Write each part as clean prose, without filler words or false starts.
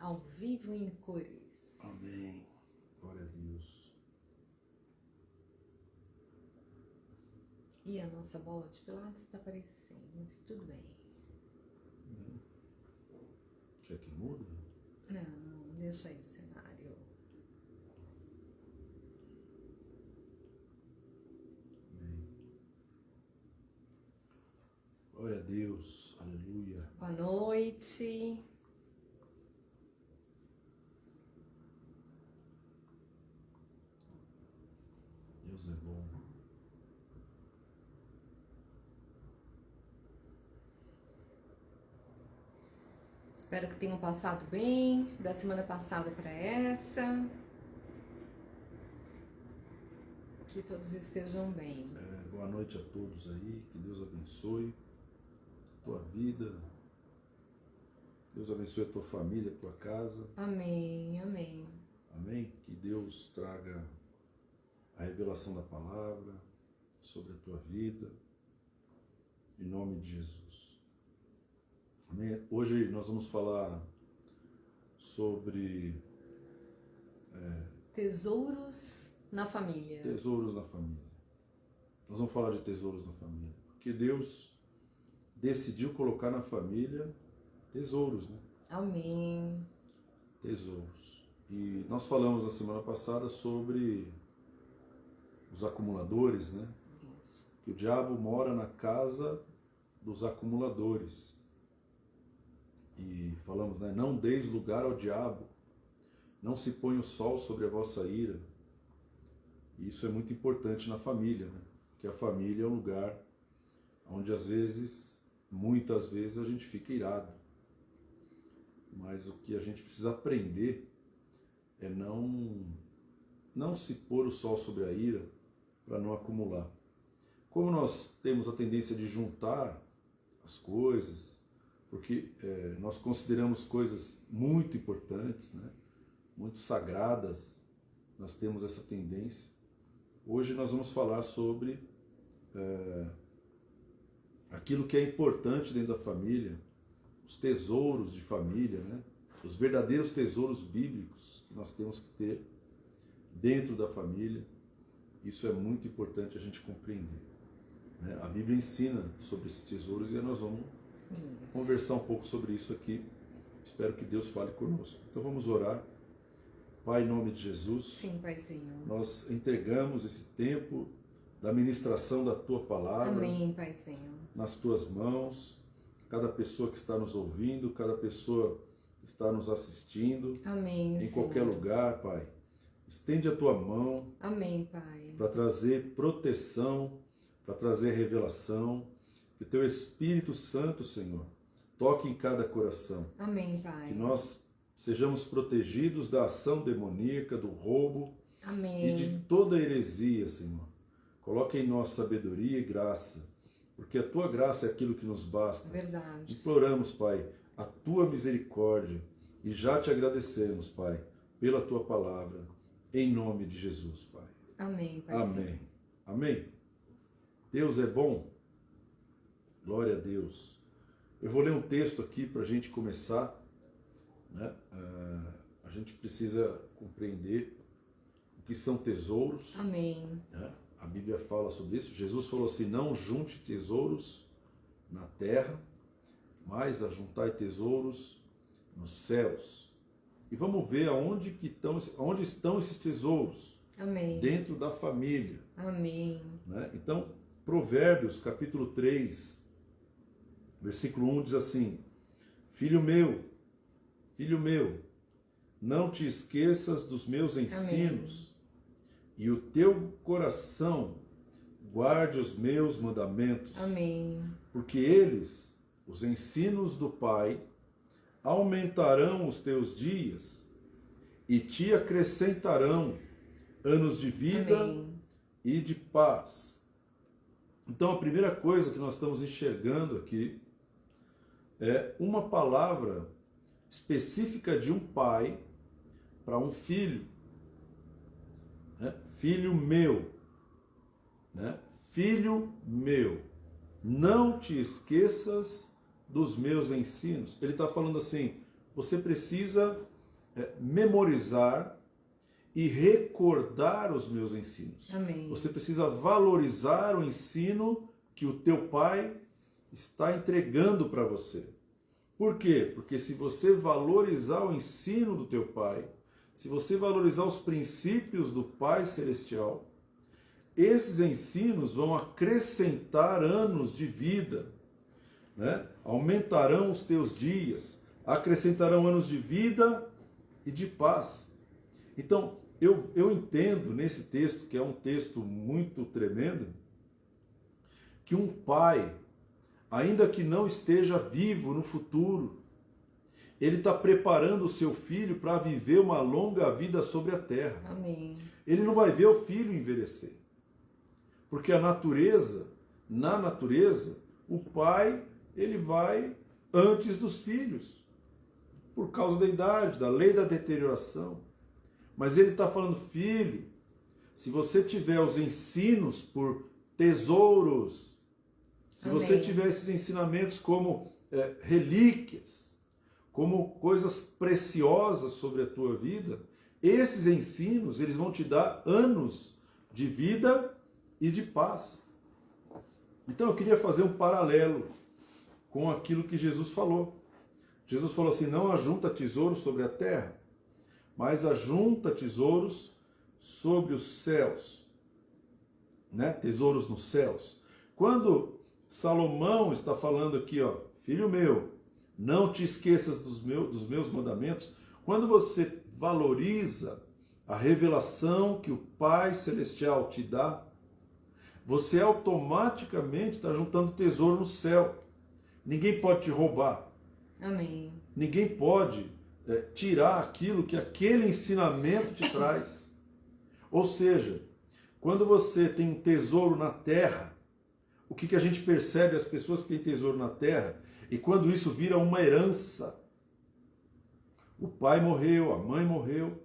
ao vivo em cores. Amém. Glória a Deus. E a nossa bola de pilates está aparecendo, mas tudo bem. Quer que muda? Não, deixa aí o cenário. Amém. Glória a Deus. Aleluia. Boa noite. Deus é bom. Espero que tenham passado bem da semana passada para essa. Que todos estejam bem. Boa noite a todos aí. Que Deus abençoe a tua vida. Deus abençoe a tua família, a tua casa. Amém, amém. Amém? Que Deus traga a revelação da palavra sobre a tua vida. Em nome de Jesus. Amém? Hoje nós vamos falar sobre Tesouros na família. tesouros na família. Nós vamos falar de tesouros na família. Porque Deus decidiu colocar na família tesouros, né? Amém. Tesouros. E nós falamos na semana passada sobre os acumuladores, né? Isso. Que o diabo mora na casa dos acumuladores. E falamos, né? Não deis lugar ao diabo, não se põe o sol sobre a vossa ira. E isso é muito importante na família, né? Porque a família é um lugar onde às vezes, muitas vezes, a gente fica irado. Mas o que a gente precisa aprender é não se pôr o sol sobre a ira para não acumular. Como nós temos a tendência de juntar as coisas, porque nós consideramos coisas muito importantes, né? Muito sagradas, nós temos essa tendência. Hoje nós vamos falar sobre aquilo que é importante dentro da família, os tesouros de família, né? Os verdadeiros tesouros bíblicos que nós temos que ter dentro da família. Isso é muito importante a gente compreender, né? A Bíblia ensina sobre esses tesouros e nós vamos conversar um pouco sobre isso aqui. Espero que Deus fale conosco. Então vamos orar. Pai, em nome de Jesus. Sim, Paizinho. Nós entregamos esse tempo da ministração da Tua Palavra. Amém, Paizinho. Nas Tuas mãos. Cada pessoa que está nos ouvindo, cada pessoa que está nos assistindo. Amém, em Senhor. qualquer lugar, Pai. Estende a Tua mão. Amém, Pai. Para trazer proteção, para trazer revelação. Que Teu Espírito Santo, Senhor, toque em cada coração. Amém, Pai. Que nós sejamos protegidos da ação demoníaca, do roubo. Amém. E de toda heresia, Senhor. Coloque em nós sabedoria e graça, porque a Tua graça é aquilo que nos basta. Verdade. Imploramos, Pai, a Tua misericórdia e já te agradecemos, Pai, pela Tua palavra, em nome de Jesus, Pai. Amém, Pai. Amém. Amém. Deus é bom. Glória a Deus. Eu vou ler um texto aqui para a gente começar, né? A gente precisa compreender o que são tesouros. Amém. Né? A Bíblia fala sobre isso. Jesus falou assim: não junte tesouros na terra, mas ajuntai tesouros nos céus. E vamos ver onde estão esses tesouros. Amém. Dentro da família. Amém. Né? Então, Provérbios, capítulo 3, versículo 1 diz assim: filho meu, não te esqueças dos meus ensinos. Amém. E o teu coração guarde os meus mandamentos. Amém. Porque eles, os ensinos do Pai, aumentarão os teus dias e te acrescentarão anos de vida. Amém. E de paz. Então a primeira coisa que nós estamos enxergando aqui é uma palavra específica de um pai para um filho. Né? Filho meu, né? Filho meu, não te esqueças dos meus ensinos. Ele está falando assim: você precisa memorizar e recordar os meus ensinos. Amém. Você precisa valorizar o ensino que o teu pai está entregando para você. Por quê? Porque se você valorizar o ensino do teu pai, se você valorizar os princípios do Pai Celestial, esses ensinos vão acrescentar anos de vida, né? Aumentarão os teus dias, acrescentarão anos de vida e de paz. Então, eu entendo nesse texto, que é um texto muito tremendo, que um pai, ainda que não esteja vivo no futuro, ele está preparando o seu filho para viver uma longa vida sobre a terra. Amém. Ele não vai ver o filho envelhecer. Porque na natureza, o pai, ele vai antes dos filhos. Por causa da idade, da lei da deterioração. Mas ele está falando, filho, se você tiver os ensinos por tesouros, se Amém. você tiver esses ensinamentos como relíquias, como coisas preciosas sobre a tua vida, esses ensinos, eles vão te dar anos de vida e de paz. Então eu queria fazer um paralelo com aquilo que Jesus falou. Jesus falou assim, não ajunta tesouros sobre a terra, mas ajunta tesouros sobre os céus. Né? Tesouros nos céus. Quando Salomão está falando aqui, ó, filho meu, não te esqueças dos meus mandamentos. Quando você valoriza a revelação que o Pai Celestial te dá, você automaticamente está juntando tesouro no céu. Ninguém pode te roubar. Amém. Ninguém pode tirar aquilo que aquele ensinamento te traz. Ou seja, quando você tem um tesouro na terra, o que a gente percebe, as pessoas que têm tesouro na terra, e quando isso vira uma herança, o pai morreu, a mãe morreu,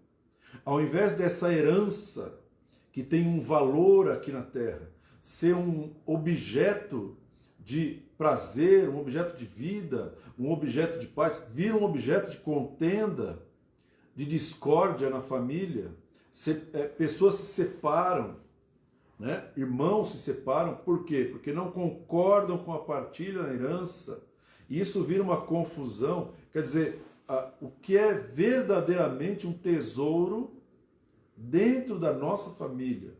ao invés dessa herança, que tem um valor aqui na terra, ser um objeto de prazer, um objeto de vida, um objeto de paz, vira um objeto de contenda, de discórdia na família, pessoas se separam, né? Irmãos se separam, por quê? Porque não concordam com a partilha na herança, e isso vira uma confusão. Quer dizer, o que é verdadeiramente um tesouro dentro da nossa família?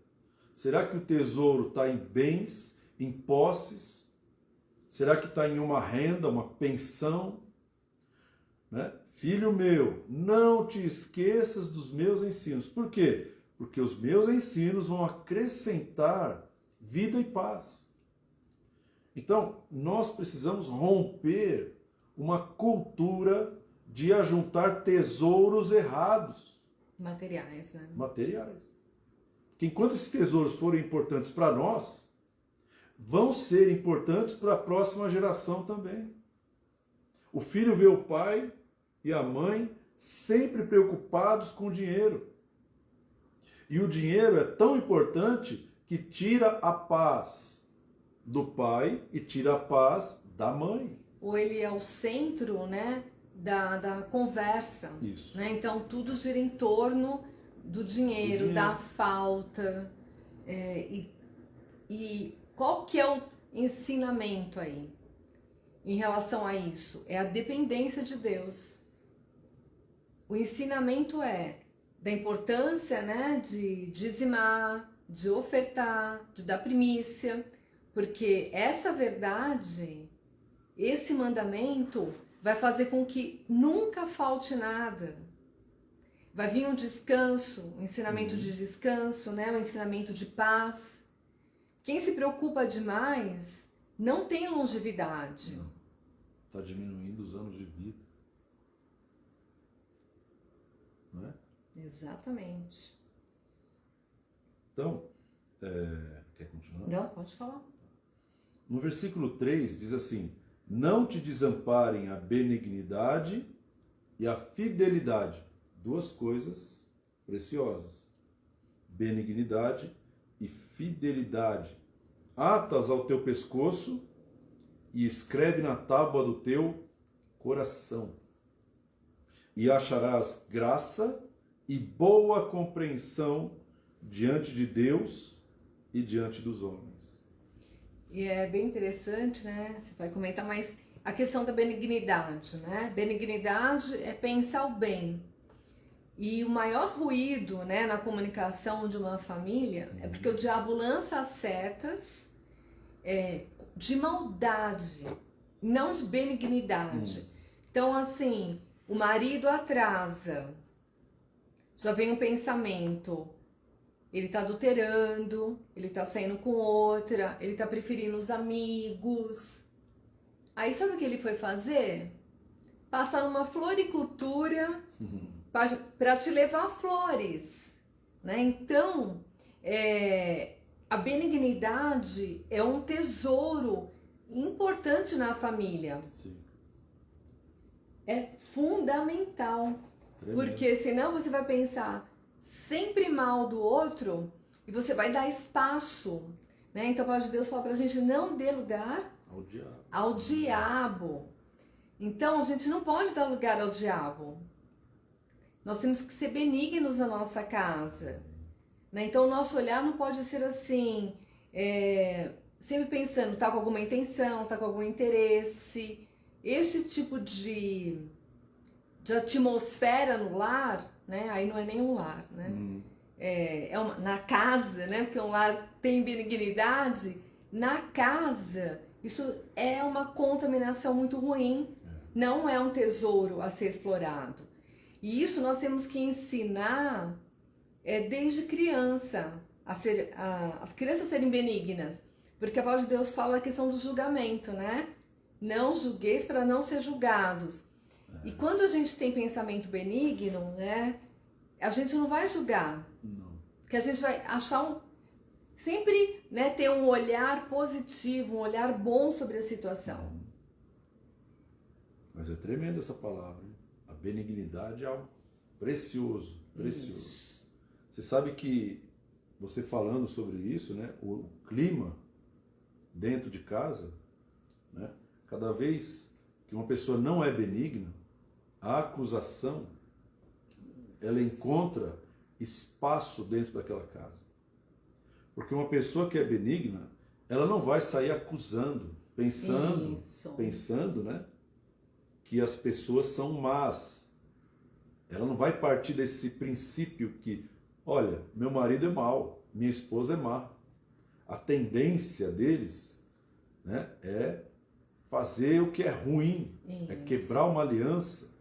Será que o tesouro está em bens, em posses? Será que está em uma renda, uma pensão? Né? Filho meu, não te esqueças dos meus ensinos. Por quê? Porque os meus ensinos vão acrescentar vida e paz. Então, nós precisamos romper uma cultura de ajuntar tesouros errados. Materiais, né? Materiais. Porque enquanto esses tesouros forem importantes para nós, vão ser importantes para a próxima geração também. O filho vê o pai e a mãe sempre preocupados com o dinheiro. E o dinheiro é tão importante que tira a paz do pai e tira a paz da mãe. Ou ele é o centro, né, da conversa. Isso. Né? Então tudo gira em torno do dinheiro, da falta. E qual que é o ensinamento aí em relação a isso? É a dependência de Deus. O ensinamento é da importância, né, de dizimar, de ofertar, de dar primícia, porque essa verdade, esse mandamento vai fazer com que nunca falte nada. Vai vir um descanso, um ensinamento de descanso, né, um ensinamento de paz. Quem se preocupa demais não tem longevidade. Está diminuindo os anos de vida. Não é? Exatamente. Então, quer continuar? Não, pode falar. No versículo 3 diz assim, não te desamparem a benignidade e a fidelidade, duas coisas preciosas, benignidade e fidelidade, atas ao teu pescoço e escreve na tábua do teu coração. e acharás graça e boa compreensão diante de Deus e diante dos homens. E é bem interessante, né? Você vai comentar, mas a questão da benignidade, né? Benignidade é pensar o bem. E o maior ruído, né, na comunicação de uma família é porque o diabo lança as setas de maldade, não de benignidade. Então, assim, o marido atrasa, já vem um pensamento, ele tá adulterando, ele tá saindo com outra, ele tá preferindo os amigos. Aí sabe o que ele foi fazer? Passar numa floricultura para te levar flores, né? Então, a benignidade é um tesouro importante na família. Sim. É fundamental. Tremendo. Porque senão você vai pensar sempre mal do outro e você vai dar espaço, né? Então a palavra de Deus fala pra gente não dê lugar ao diabo. Então a gente não pode dar lugar ao diabo. Nós temos que ser benignos na nossa casa, né? Então o nosso olhar não pode ser assim, sempre pensando, tá com alguma intenção, tá com algum interesse. Esse tipo de atmosfera no lar, né? Aí não é nem um lar, né? Na casa, né? Porque um lar tem benignidade. Na casa, isso é uma contaminação muito ruim. Não é um tesouro a ser explorado. E isso nós temos que ensinar desde criança, as crianças serem benignas. Porque a palavra de Deus fala a questão do julgamento, né? Não julgueis para não ser julgados. E quando a gente tem pensamento benigno, né, a gente não vai julgar. Não. Porque a gente vai achar sempre, né, ter um olhar positivo, um olhar bom sobre a situação. Mas é tremenda essa palavra, hein? A benignidade é algo precioso, precioso. Isso. Você sabe que, você falando sobre isso, né, o clima dentro de casa, né, cada vez que uma pessoa não é benigna, a acusação, ela encontra espaço dentro daquela casa. Porque uma pessoa que é benigna, ela não vai sair acusando, pensando, né, que as pessoas são más. Ela não vai partir desse princípio que, olha, meu marido é mau, minha esposa é má. A tendência deles, né, é fazer o que é ruim, é quebrar uma aliança,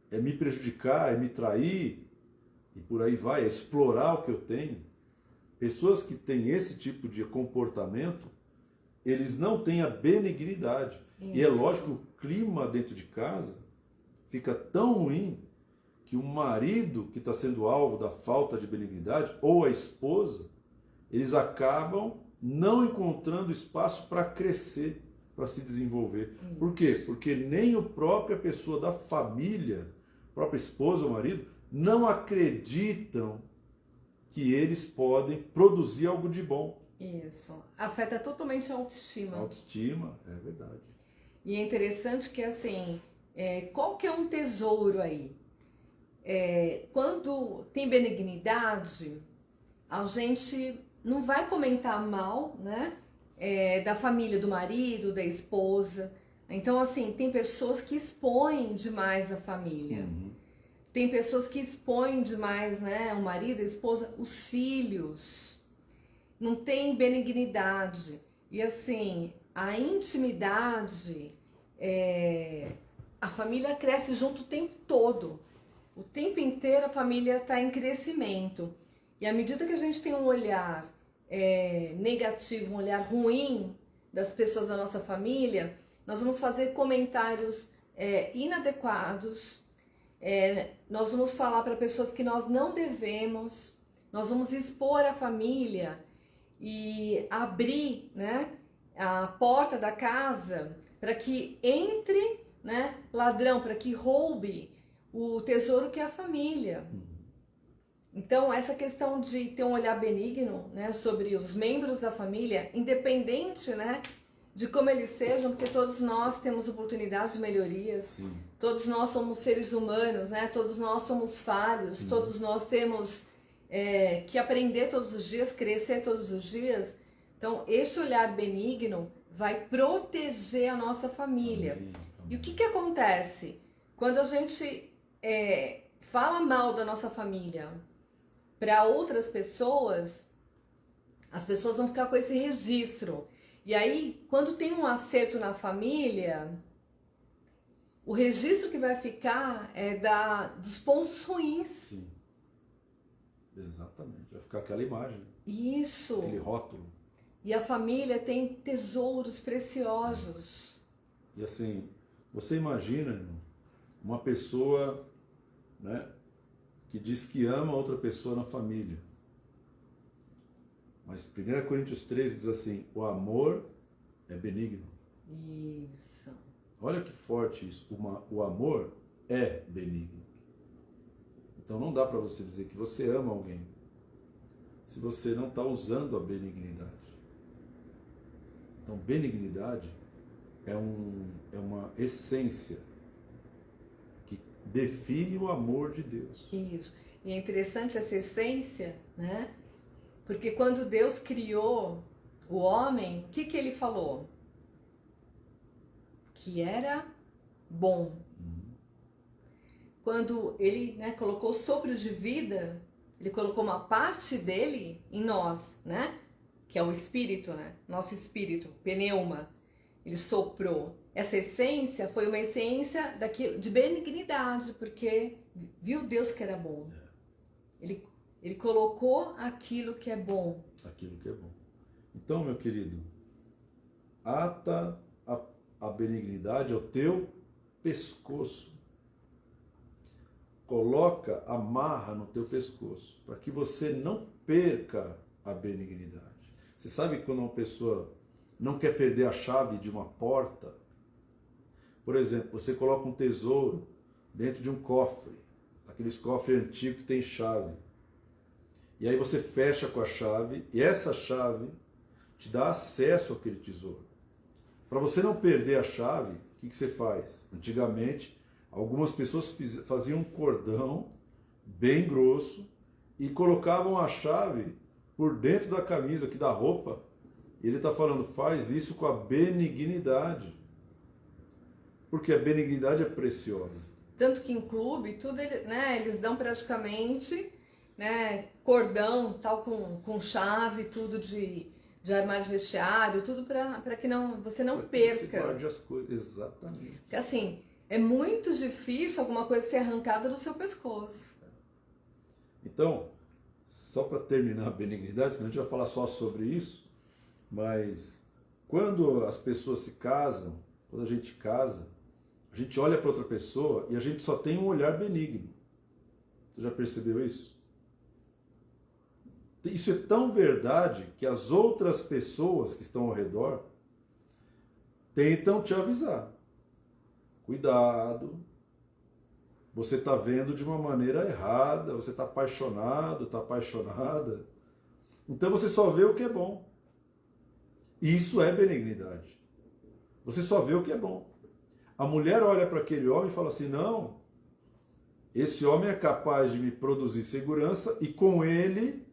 é me prejudicar, é me trair, e por aí vai, é explorar o que eu tenho. Pessoas que têm esse tipo de comportamento, eles não têm a benignidade. Isso. E é lógico que o clima dentro de casa fica tão ruim que o marido que está sendo alvo da falta de benignidade, ou a esposa, eles acabam não encontrando espaço para crescer, para se desenvolver. Isso. Por quê? Porque nem a própria pessoa da família, própria esposa ou marido, não acreditam que eles podem produzir algo de bom. Isso. Afeta totalmente a autoestima. Autoestima, é verdade. E é interessante que, assim, qual que é um tesouro aí? Quando tem benignidade, a gente não vai comentar mal, né? Da família, do marido, da esposa. Então, assim, tem pessoas que expõem demais a família. Tem pessoas que expõem demais, né? O marido, a esposa, os filhos. Não tem benignidade. E, assim, a intimidade, a família cresce junto o tempo todo. O tempo inteiro a família está em crescimento. E à medida que a gente tem um olhar negativo, um olhar ruim das pessoas da nossa família, nós vamos fazer comentários inadequados, nós vamos falar para pessoas que nós não devemos, nós vamos expor a família e abrir, né, a porta da casa para que entre, né, ladrão, para que roube o tesouro que é a família. Então, essa questão de ter um olhar benigno, né, sobre os membros da família, independente, né, de como eles sejam, porque todos nós temos oportunidades de melhorias, Sim. Todos nós somos seres humanos, né? Todos nós somos falhos, todos nós temos que aprender todos os dias, crescer todos os dias. Então, esse olhar benigno vai proteger a nossa família. Amém. E o que acontece? Quando a gente fala mal da nossa família para outras pessoas, as pessoas vão ficar com esse registro. E aí, quando tem um acerto na família, o registro que vai ficar é dos pontos ruins. Sim. Exatamente. Vai ficar aquela imagem. Isso. Aquele rótulo. E a família tem tesouros preciosos. E assim, você imagina, irmão, uma pessoa, né, que diz que ama outra pessoa na família. Mas 1 Coríntios 13 diz assim, o amor é benigno. Isso. Olha que forte isso. O amor é benigno. Então não dá para você dizer que você ama alguém se você não está usando a benignidade. Então benignidade é uma essência que define o amor de Deus. Isso. E é interessante essa essência, né? Porque quando Deus criou o homem, o que ele falou? Que era bom. Quando ele, né, colocou o sopro de vida, ele colocou uma parte dele em nós, né? Que é o espírito, né? Nosso espírito, pneuma. Ele soprou. Essa essência foi uma essência de benignidade, porque viu Deus que era bom. Ele colocou aquilo que é bom. Aquilo que é bom. Então, meu querido, ata a benignidade ao teu pescoço. Coloca, amarra no teu pescoço, para que você não perca a benignidade. Você sabe quando uma pessoa não quer perder a chave de uma porta? Por exemplo, você coloca um tesouro dentro de um cofre, aqueles cofres antigos que tem chave. E aí você fecha com a chave, e essa chave te dá acesso àquele tesouro. Para você não perder a chave, o que você faz? Antigamente, algumas pessoas faziam um cordão bem grosso e colocavam a chave por dentro da camisa, aqui da roupa. E ele está falando, faz isso com a benignidade. Porque a benignidade é preciosa. Tanto que em clube, tudo, né, eles dão praticamente, né, cordão, tal, com chave, tudo de armário de vestiário, tudo para que você não perca. Você guarde as coisas, exatamente. Porque assim, é muito difícil alguma coisa ser arrancada do seu pescoço. Então, só para terminar a benignidade, senão a gente vai falar só sobre isso, mas quando as pessoas se casam, quando a gente casa, a gente olha para outra pessoa e a gente só tem um olhar benigno. Você já percebeu isso? Isso é tão verdade que as outras pessoas que estão ao redor tentam te avisar. Cuidado, você está vendo de uma maneira errada, você está apaixonado, está apaixonada. Então você só vê o que é bom. E isso é benignidade. Você só vê o que é bom. A mulher olha para aquele homem e fala assim, não, esse homem é capaz de me produzir segurança e com ele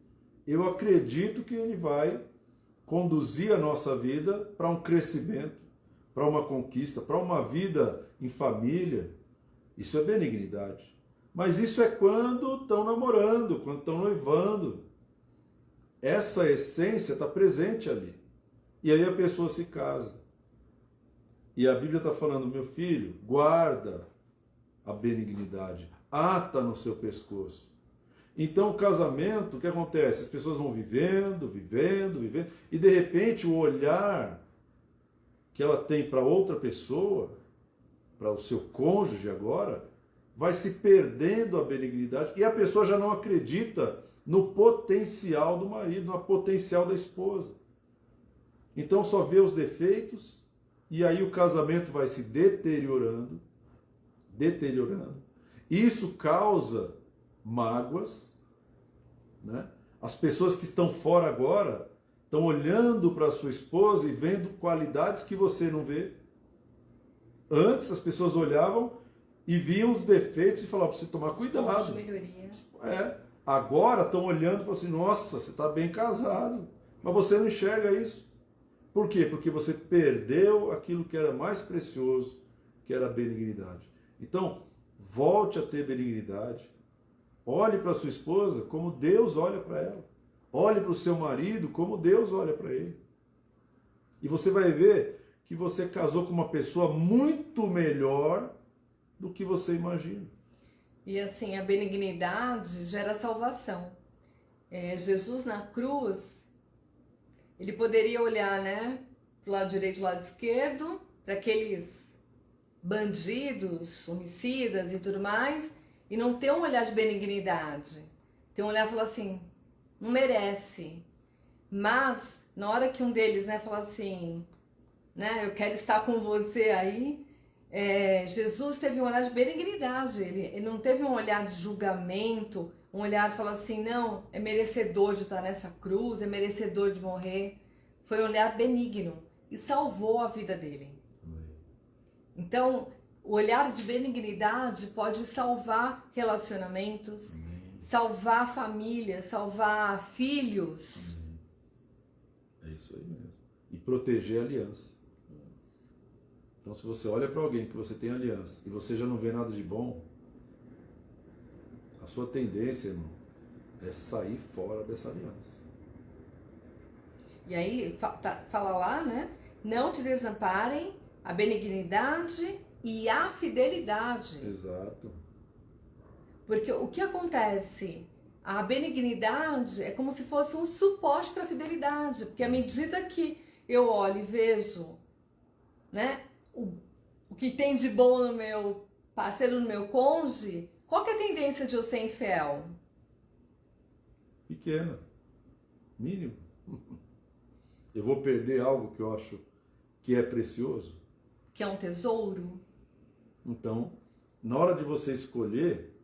eu acredito que ele vai conduzir a nossa vida para um crescimento, para uma conquista, para uma vida em família. Isso é benignidade. Mas isso é quando estão namorando, quando estão noivando. Essa essência está presente ali. E aí a pessoa se casa. E a Bíblia está falando, meu filho, guarda a benignidade, ata no seu pescoço. Então o casamento, o que acontece? As pessoas vão vivendo, e de repente o olhar que ela tem para outra pessoa, para o seu cônjuge agora, vai se perdendo a benignidade e a pessoa já não acredita no potencial do marido, no potencial da esposa. Então só vê os defeitos e aí o casamento vai se deteriorando. Isso causa mágoas, né? As pessoas que estão fora agora estão olhando para a sua esposa e vendo qualidades que você não vê. Antes as pessoas olhavam e viam os defeitos e falavam, precisa tomar Pontos cuidado. de melhoria. Agora estão olhando e falam assim, nossa, você está bem casado. Mas você não enxerga isso. Por quê? Porque você perdeu aquilo que era mais precioso, que era a benignidade. Então, volte a ter benignidade. Olhe para sua esposa como Deus olha para ela. Olhe para o seu marido como Deus olha para ele. E você vai ver que você casou com uma pessoa muito melhor do que você imagina. E assim, a benignidade gera salvação. Jesus na cruz, ele poderia olhar, né, pro lado direito e lado esquerdo, para aqueles bandidos, homicidas e tudo mais, e não ter um olhar de benignidade. Ter um olhar e falar assim, não merece. Mas, na hora que um deles, né, fala assim, né, eu quero estar com você aí, Jesus teve um olhar de benignidade, ele não teve um olhar de julgamento, um olhar de falar assim, não, é merecedor de estar nessa cruz, é merecedor de morrer. Foi um olhar benigno e salvou a vida dele. Então, o olhar de benignidade pode salvar relacionamentos, salvar famílias, salvar filhos. É isso aí mesmo. E proteger a aliança. Então, se você olha para alguém que você tem aliança e você já não vê nada de bom, a sua tendência, irmão, é sair fora dessa aliança. E aí, fala lá, né? Não te desamparem a benignidade e a fidelidade. Exato. Porque o que acontece? A benignidade é como se fosse um suporte para a fidelidade. Porque à medida que eu olho e vejo, né, o que tem de bom no meu parceiro, no meu cônjuge, qual que é a tendência de eu ser infiel? Pequena. Mínimo. Eu vou perder algo que eu acho que é precioso? Que é um tesouro? Então, na hora de você escolher,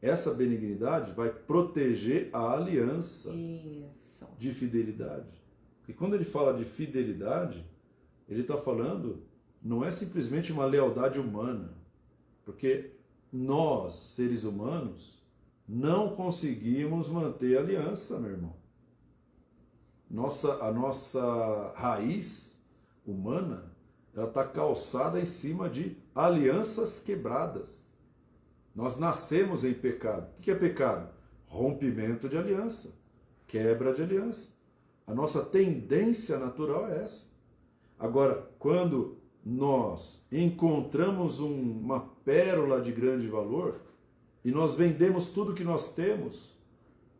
essa benignidade vai proteger a aliança. Isso. De fidelidade. Porque quando ele fala de fidelidade, ele está falando, não é simplesmente uma lealdade humana. Porque nós, seres humanos, não conseguimos manter a aliança, meu irmão. A nossa raiz humana, ela está calçada em cima de alianças quebradas. Nós nascemos em pecado. O que é pecado? Rompimento de aliança, quebra de aliança. A nossa tendência natural é essa. Agora, quando nós encontramos uma pérola de grande valor e nós vendemos tudo que nós temos,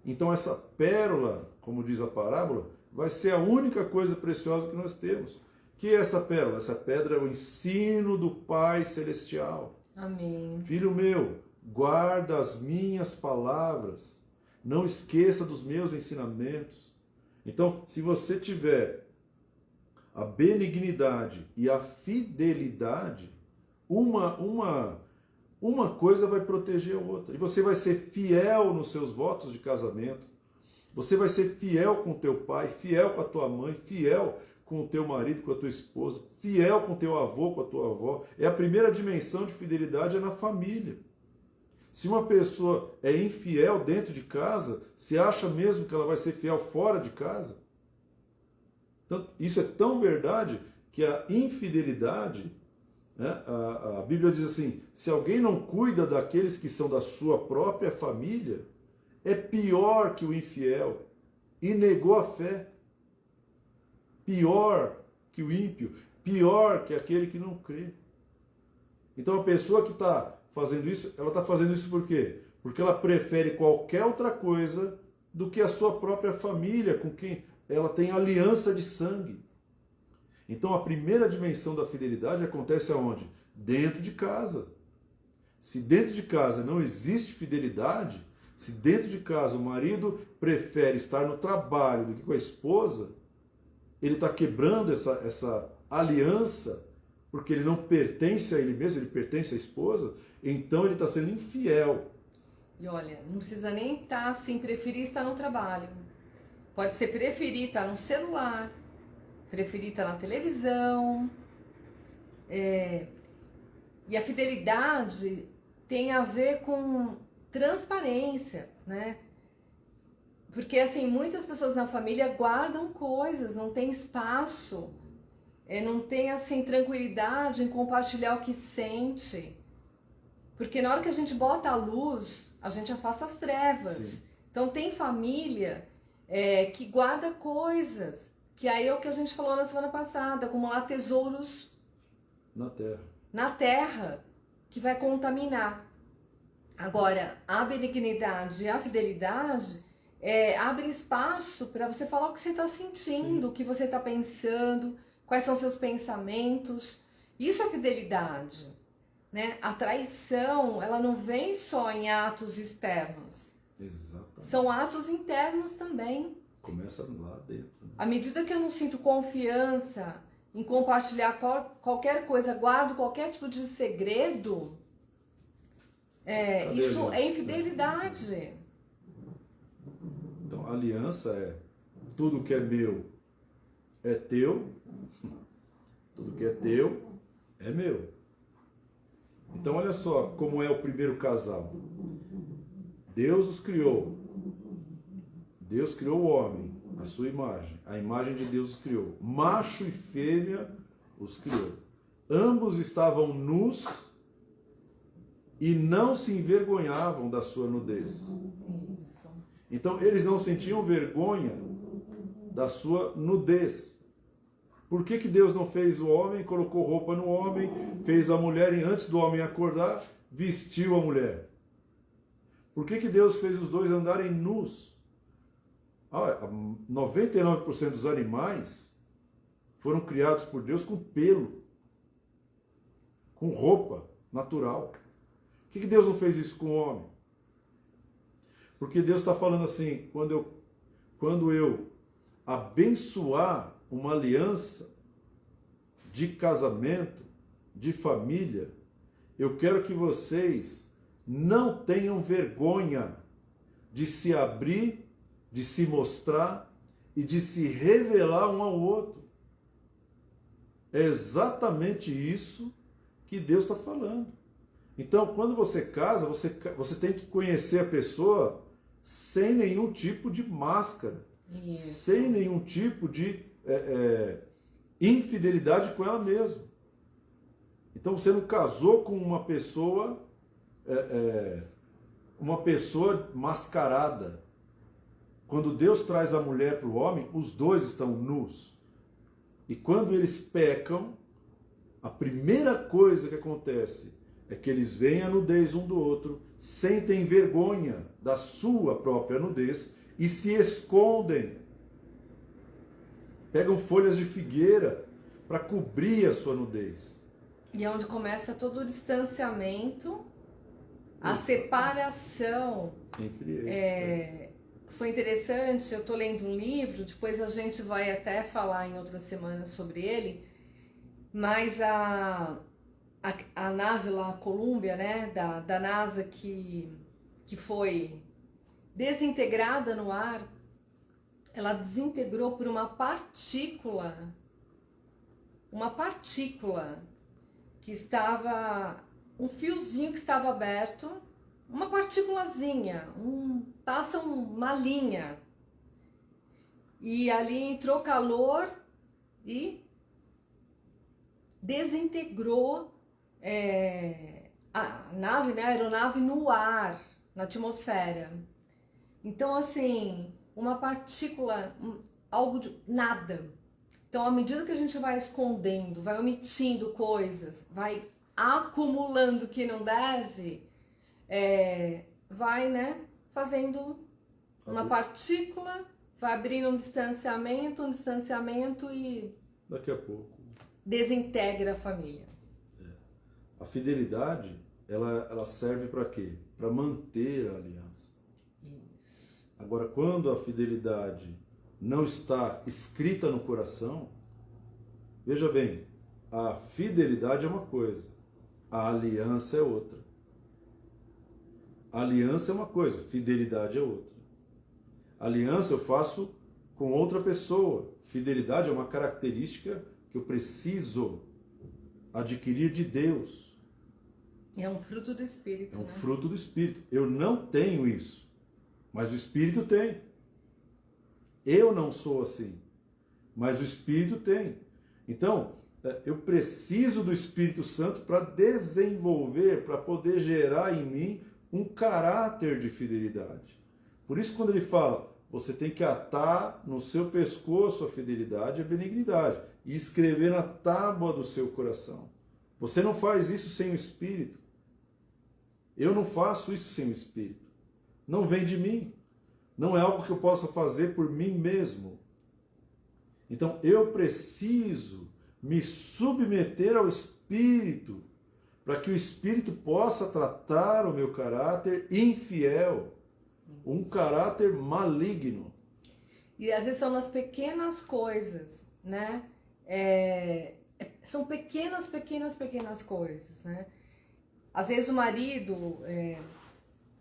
então essa pérola, como diz a parábola, vai ser a única coisa preciosa que nós temos. Que é essa pérola? Essa pedra é o ensino do Pai Celestial. Amém. Filho meu, guarda as minhas palavras, não esqueça dos meus ensinamentos. Então, se você tiver a benignidade e a fidelidade, uma coisa vai proteger a outra. E você vai ser fiel nos seus votos de casamento. Você vai ser fiel com o teu pai, fiel com a tua mãe, fiel com o teu marido, com a tua esposa, fiel com o teu avô, com a tua avó. É a primeira dimensão de fidelidade, é na família. Se uma pessoa é infiel dentro de casa, você acha mesmo que ela vai ser fiel fora de casa? Então, isso é tão verdade que a infidelidade, né, a Bíblia diz assim, se alguém não cuida daqueles que são da sua própria família, é pior que o infiel e negou a fé. Pior que o ímpio, pior que aquele que não crê. Então a pessoa que está fazendo isso, ela está fazendo isso por quê? Porque ela prefere qualquer outra coisa do que a sua própria família, com quem ela tem aliança de sangue. Então a primeira dimensão da fidelidade acontece aonde? Dentro de casa. Se dentro de casa não existe fidelidade, se dentro de casa o marido prefere estar no trabalho do que com a esposa, ele está quebrando essa aliança, porque ele não pertence a ele mesmo, ele pertence à esposa, então ele está sendo infiel. E olha, não precisa nem estar assim, preferir estar no trabalho. Pode ser preferir estar no celular, preferir estar na televisão. E a fidelidade tem a ver com transparência, né? Porque, assim, muitas pessoas na família guardam coisas, não tem espaço, não tem, assim, tranquilidade em compartilhar o que sente. Porque na hora que a gente bota a luz, a gente afasta as trevas. Sim. Então, tem família que guarda coisas, que aí é o que a gente falou na semana passada, acumular tesouros na terra, que vai contaminar. Agora, a benignidade e a fidelidade abre espaço para você falar o que você está sentindo, Sim. o que você está pensando, quais são seus pensamentos. Isso é fidelidade, né? A traição, ela não vem só em atos externos. Exatamente. São atos internos também. Começa lá dentro. À medida que eu não sinto confiança em compartilhar qualquer coisa, guardo qualquer tipo de segredo, isso é infidelidade. Então, a aliança é tudo que é meu é teu, tudo que é teu é meu. Então, olha só como é o primeiro casal. Deus os criou. Deus criou o homem, a sua imagem. A imagem de Deus os criou. Macho e fêmea os criou. Ambos estavam nus e não se envergonhavam da sua nudez. Isso. Então, eles não sentiam vergonha da sua nudez. Por que Deus não fez o homem, colocou roupa no homem, fez a mulher e antes do homem acordar, vestiu a mulher? Por que Deus fez os dois andarem nus? 99% dos animais foram criados por Deus com pelo, com roupa natural. Por que Deus não fez isso com o homem? Porque Deus está falando assim, quando eu abençoar uma aliança de casamento, de família, eu quero que vocês não tenham vergonha de se abrir, de se mostrar e de se revelar um ao outro. É exatamente isso que Deus está falando. Então, quando você casa, você tem que conhecer a pessoa sem nenhum tipo de máscara, sem nenhum tipo de infidelidade com ela mesma. Então, você não casou com uma pessoa mascarada. Quando Deus traz a mulher para o homem, os dois estão nus. E quando eles pecam, a primeira coisa que acontece é que eles veem a nudez um do outro, sentem vergonha da sua própria nudez e se escondem. Pegam folhas de figueira para cobrir a sua nudez. E é onde começa todo o distanciamento, a separação. Entre eles. Foi interessante, eu estou lendo um livro, depois a gente vai até falar em outras semanas sobre ele, mas a nave lá, a Columbia, né, da NASA, que foi desintegrada no ar, ela desintegrou por uma partícula que estava, um fiozinho que estava aberto, uma partículazinha, passa uma linha, e ali entrou calor e desintegrou a nave, né, a aeronave no ar, na atmosfera. Então, assim, uma partícula, algo de nada. Então, à medida que a gente vai escondendo, vai omitindo coisas, vai acumulando o que não deve, vai, né, fazendo uma partícula, vai abrindo um distanciamento e daqui a pouco desintegra a família. A fidelidade, ela serve para quê? Para manter a aliança. Isso. Agora, quando a fidelidade não está escrita no coração, veja bem, a fidelidade é uma coisa, a aliança é outra. A aliança é uma coisa, fidelidade é outra. Aliança eu faço com outra pessoa. Fidelidade é uma característica que eu preciso adquirir de Deus. É um fruto do Espírito, É um né? fruto do Espírito. Eu não tenho isso, mas o Espírito tem. Eu não sou assim, mas o Espírito tem. Então, eu preciso do Espírito Santo para desenvolver, para poder gerar em mim um caráter de fidelidade. Por isso, quando ele fala, você tem que atar no seu pescoço a fidelidade e a benignidade e escrever na tábua do seu coração. Você não faz isso sem o Espírito. Eu não faço isso sem o Espírito. Não vem de mim. Não é algo que eu possa fazer por mim mesmo. Então, eu preciso me submeter ao Espírito para que o Espírito possa tratar o meu caráter infiel, um caráter maligno. E às vezes são nas pequenas coisas, né? São pequenas coisas, né? Às vezes o marido,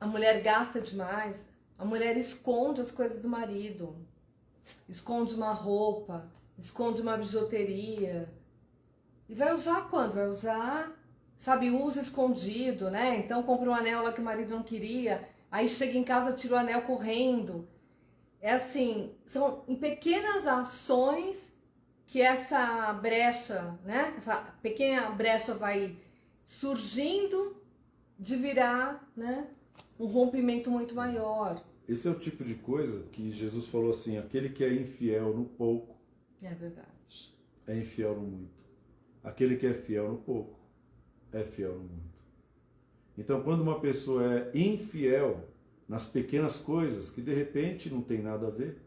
a mulher gasta demais, a mulher esconde as coisas do marido, esconde uma roupa, esconde uma bijuteria. E vai usar quando? Vai usar, sabe, uso escondido, né? Então compra um anel lá que o marido não queria, aí chega em casa, tira o anel correndo. É assim, são em pequenas ações que essa brecha, né? Essa pequena brecha vai surgindo de virar, né? Um rompimento muito maior. Esse é o tipo de coisa que Jesus falou assim, aquele que é infiel no pouco, É verdade. é infiel no muito. Aquele que é fiel no pouco, é fiel no muito. Então, quando uma pessoa é infiel nas pequenas coisas, que de repente não tem nada a ver,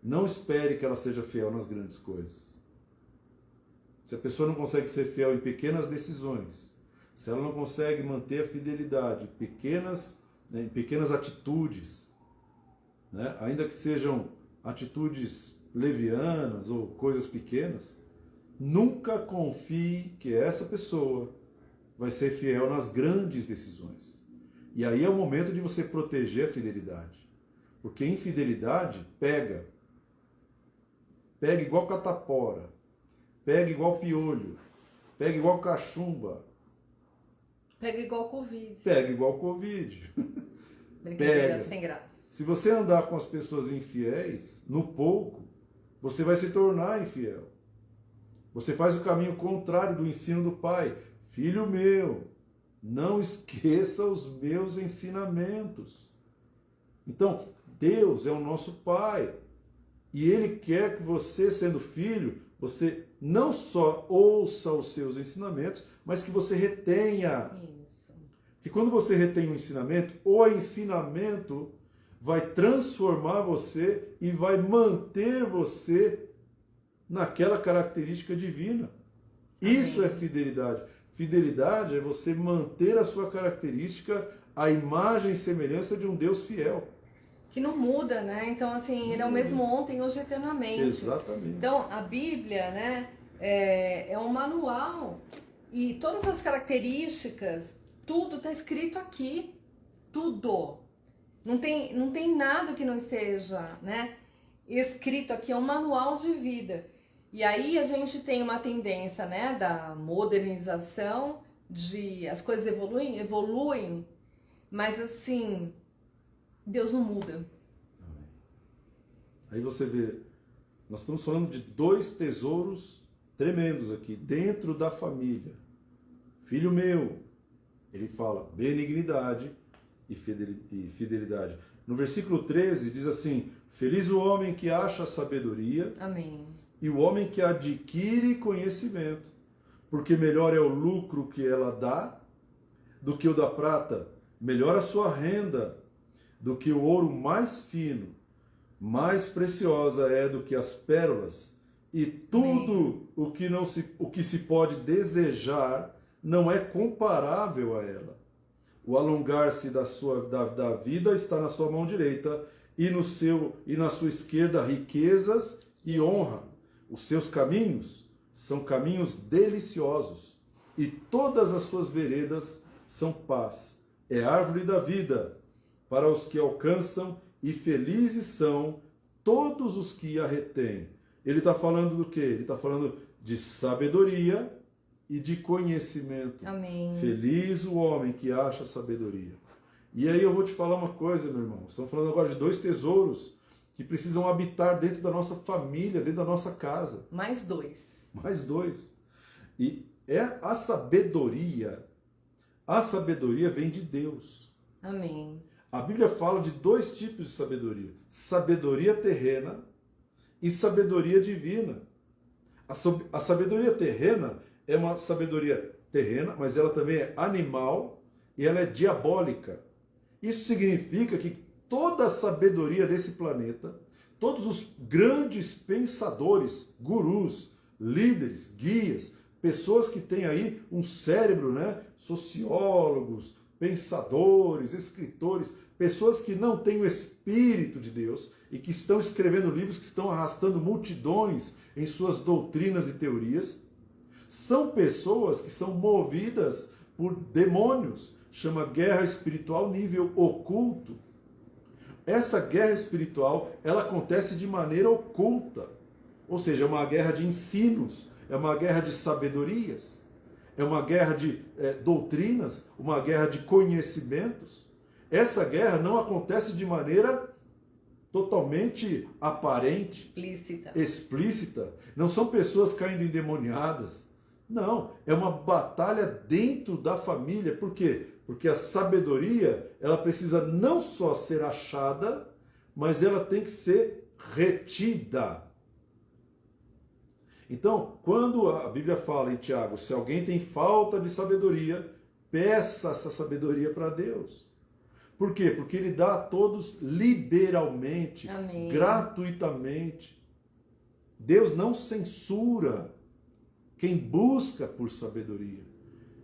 não espere que ela seja fiel nas grandes coisas. Se a pessoa não consegue ser fiel em pequenas decisões, se ela não consegue manter a fidelidade em pequenas atitudes, né? Ainda que sejam atitudes levianas ou coisas pequenas, nunca confie que essa pessoa vai ser fiel nas grandes decisões. E aí é o momento de você proteger a fidelidade. Porque infidelidade pega. Pega igual catapora. Pega igual piolho. Pega igual cachumba. Pega igual Covid. Pega igual Covid. Brincadeira Pega. sem graça. Se você andar com as pessoas infiéis, no pouco, você vai se tornar infiel. Você faz o caminho contrário do ensino do pai. Filho meu, não esqueça os meus ensinamentos. Então, Deus é o nosso Pai. E Ele quer que você, sendo filho, você não só ouça os seus ensinamentos, mas que você retenha. Isso. Que quando você retém o ensinamento vai transformar você e vai manter você naquela característica divina. Isso é fidelidade. Fidelidade é você manter a sua característica, a imagem e semelhança de um Deus fiel. Que não muda, né? Então, assim, ele é o mesmo ontem, hoje e eternamente. Exatamente. Então, a Bíblia, né, é um manual e todas as características, tudo está escrito aqui. Tudo. Não tem nada que não esteja, né, escrito aqui, é um manual de vida. E aí a gente tem uma tendência, né, da modernização, de as coisas evoluem, mas assim, Deus não muda. Amém. Aí você vê, nós estamos falando de dois tesouros tremendos aqui, dentro da família. Filho meu, ele fala benignidade e fidelidade. No versículo 13 diz assim, feliz o homem que acha sabedoria. Amém. E o homem que adquire conhecimento, porque melhor é o lucro que ela dá do que o da prata, melhor a sua renda do que o ouro mais fino, mais preciosa é do que as pérolas, e tudo o que se pode desejar não é comparável a ela. O alongar-se da vida está na sua mão direita, e na sua esquerda riquezas e honra. Os seus caminhos são caminhos deliciosos, e todas as suas veredas são paz. É árvore da vida para os que alcançam, e felizes são todos os que a retêm. Ele está falando do quê? Ele está falando de sabedoria e de conhecimento. Amém. Feliz o homem que acha sabedoria. E aí eu vou te falar uma coisa, meu irmão. Estamos falando agora de 2 tesouros que precisam habitar dentro da nossa família, dentro da nossa casa. Mais 2. Mais 2. E é a sabedoria. A sabedoria vem de Deus. Amém. A Bíblia fala de 2 tipos de sabedoria. Sabedoria terrena e sabedoria divina. A sabedoria terrena é uma sabedoria terrena, mas ela também é animal e ela é diabólica. Isso significa que toda a sabedoria desse planeta, todos os grandes pensadores, gurus, líderes, guias, pessoas que têm aí um cérebro, né? Sociólogos, pensadores, escritores, pessoas que não têm o Espírito de Deus e que estão escrevendo livros que estão arrastando multidões em suas doutrinas e teorias, são pessoas que são movidas por demônios, chama guerra espiritual nível oculto. Essa guerra espiritual, ela acontece de maneira oculta, ou seja, é uma guerra de ensinos, é uma guerra de sabedorias, é uma guerra de doutrinas, uma guerra de conhecimentos. Essa guerra não acontece de maneira totalmente aparente, explícita. Não são pessoas caindo endemoniadas. Não, é uma batalha dentro da família. Por quê? Porque a sabedoria, ela precisa não só ser achada, mas ela tem que ser retida. Então, quando a Bíblia fala em Tiago, se alguém tem falta de sabedoria, peça essa sabedoria para Deus. Por quê? Porque Ele dá a todos liberalmente, Amém. Gratuitamente. Deus não censura quem busca por sabedoria.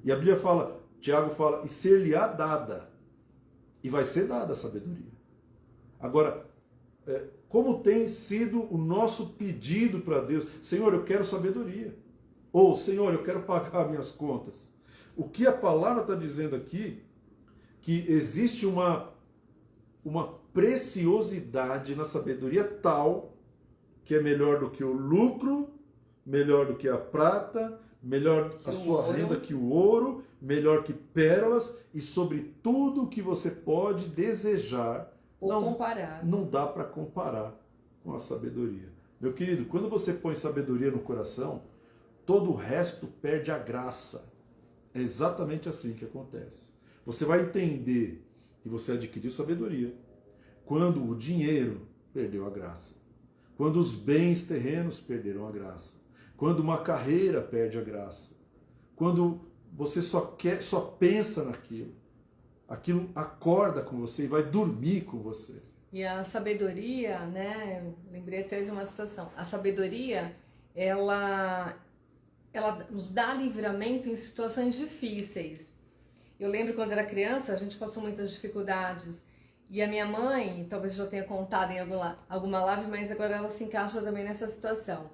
E a Bíblia fala, Tiago fala, e ser-lhe-á dada. E vai ser dada a sabedoria. Agora, como tem sido o nosso pedido para Deus? Senhor, eu quero sabedoria. Ou, Senhor, eu quero pagar minhas contas. O que a palavra está dizendo aqui, que existe uma preciosidade na sabedoria tal, que é melhor do que o lucro, melhor do que a prata, melhor a sua renda que o ouro, melhor que pérolas, e sobre tudo que você pode desejar. Ou comparar. Não dá para comparar com a sabedoria. Meu querido, quando você põe sabedoria no coração, todo o resto perde a graça. É exatamente assim que acontece. Você vai entender que você adquiriu sabedoria quando o dinheiro perdeu a graça, quando os bens terrenos perderam a graça, quando uma carreira perde a graça, quando você só pensa naquilo. Aquilo acorda com você e vai dormir com você. E a sabedoria, né? Eu lembrei até de uma situação. A sabedoria, ela nos dá livramento em situações difíceis. Eu lembro quando era criança, a gente passou muitas dificuldades. E a minha mãe, talvez eu já tenha contado em alguma live, mas agora ela se encaixa também nessa situação.